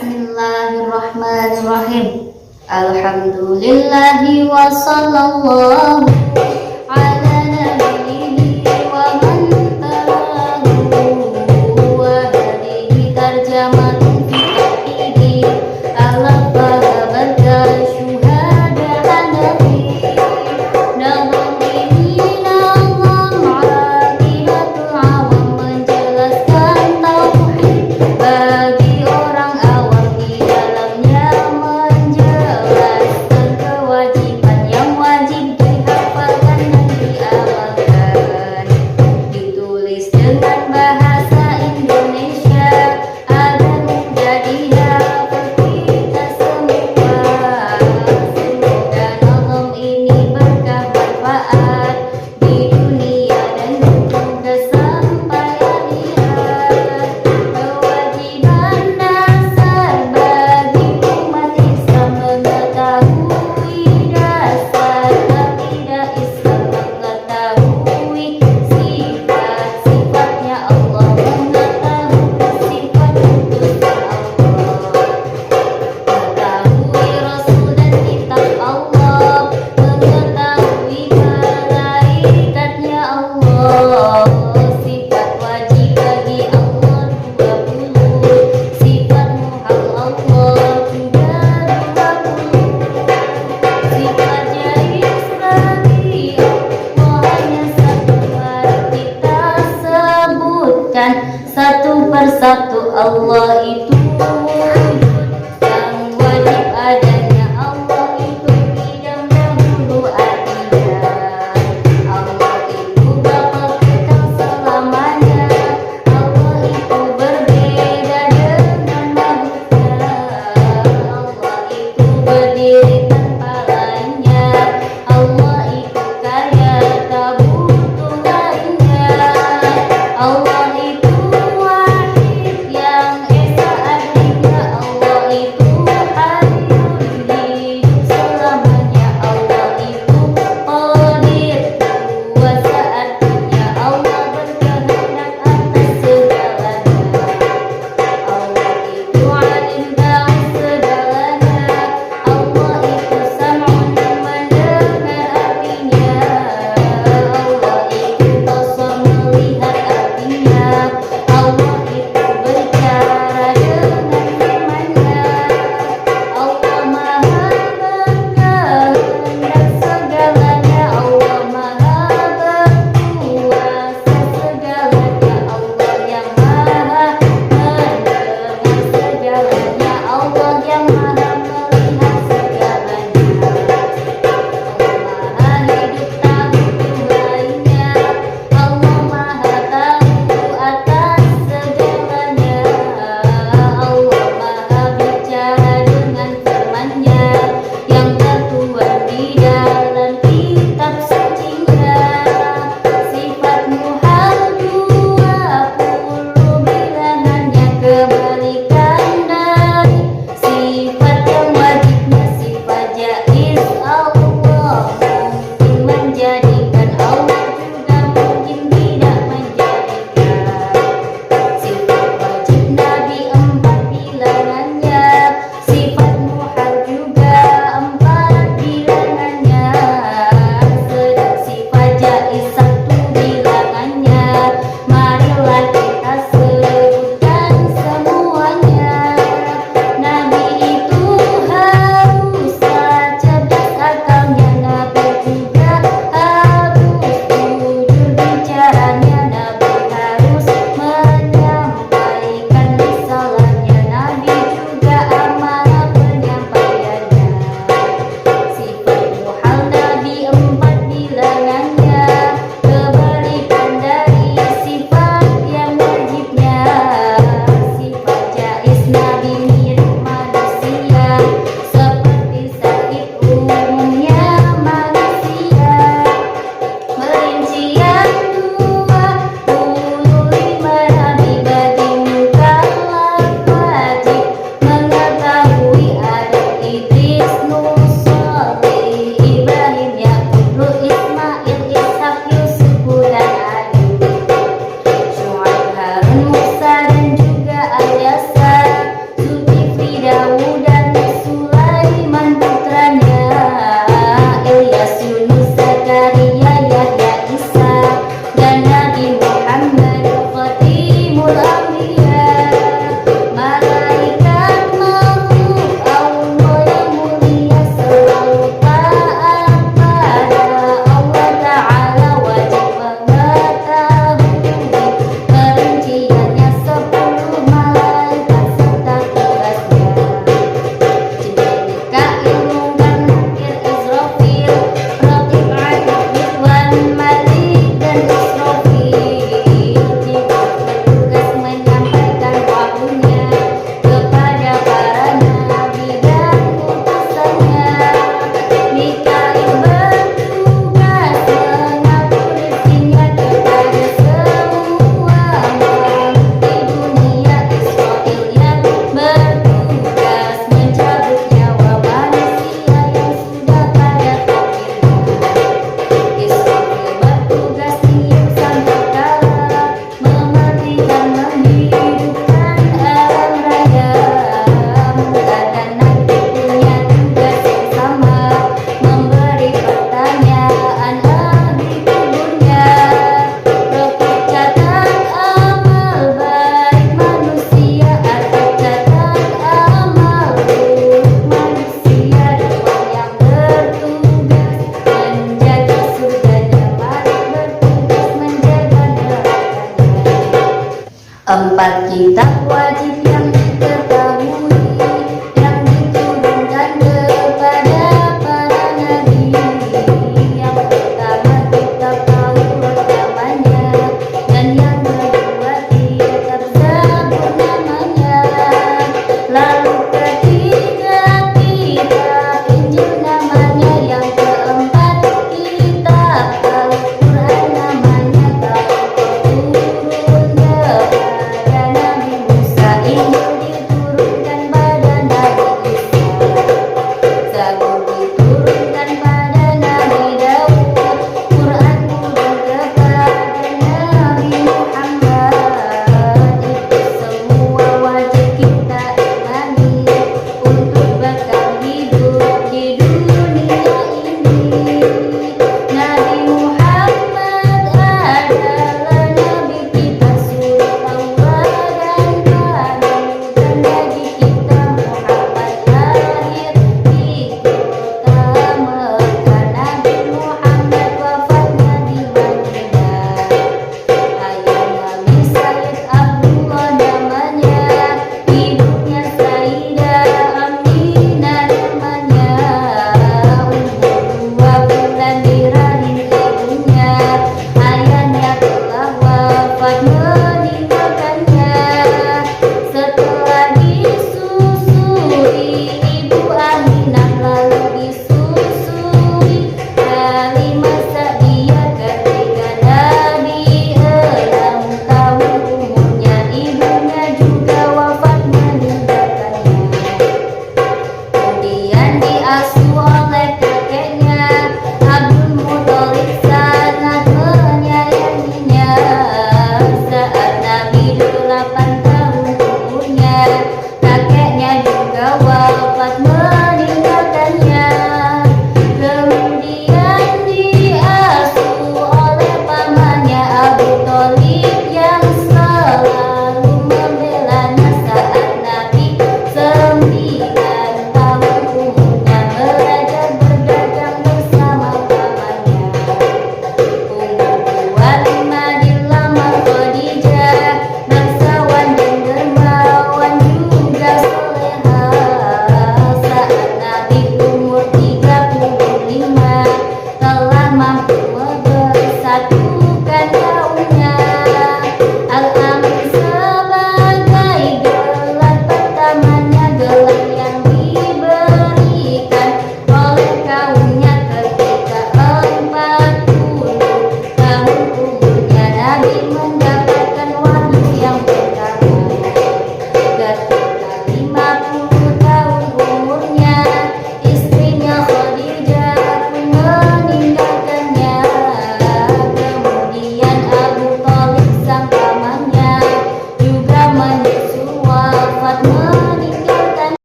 Bismillahirrahmanirrahim. Alhamdulillahi wa sallallahu ala nabiyhi wa man tabi'ahu wa hadihi tarjamatun fi tauhidi ala sahabata syuhada hanafi nazam ini nazam aqidatul awam menjelaskan tauhid bagi orang awam di dalamnya menjelaskan kewajiban yang wajib dihafalkan dan diamalkan, ditulis dengan bahasa Indonesia agar menjadi hafal kita semua. Semoga nazam ini berkah manfaat di dunia dan dukung kesampaian niat. Kewajiban dasar bagi umat Islam mengetahui dasar akidah Islam, mengetahui sifat-sifatnya Allah, mengetahui sifat kudusnya Allah, mengetahui Rasul dan kitab Allah, mengetahui malaikatnya Allah. Sifat wajib bagi Allah 20, sifat muhal Allah juga 20, sifat jais bagi Allah hanya satu. Mari kita sebutkan satu persatu. Allah itu wujud yang wajib adanya. Allah itu tidak dahulu artinya. Allah itu bakal kekal selamanya. Allah itu berbeda dengan makhluknya. Allah itu berdiri tanpa lainnya. Allah itu kaya tak butuh lainnya. Allah itu wahid yang esa artinya. Allah itu hayyun hidup selamanya. Allah itu qadir kuasa artinya. Allah berkehendak atas segalanya. Allah itu alim tahu segalanya. Allah itu sam'un mendengar artinya. Allah itu basar melihat artinya. Allah itu berbicara dengan firman-Nya. Allah maha berkehendak segalanya. Allah maha berkuasa segalanya. Allah yang maha mendengar segalanya. Allah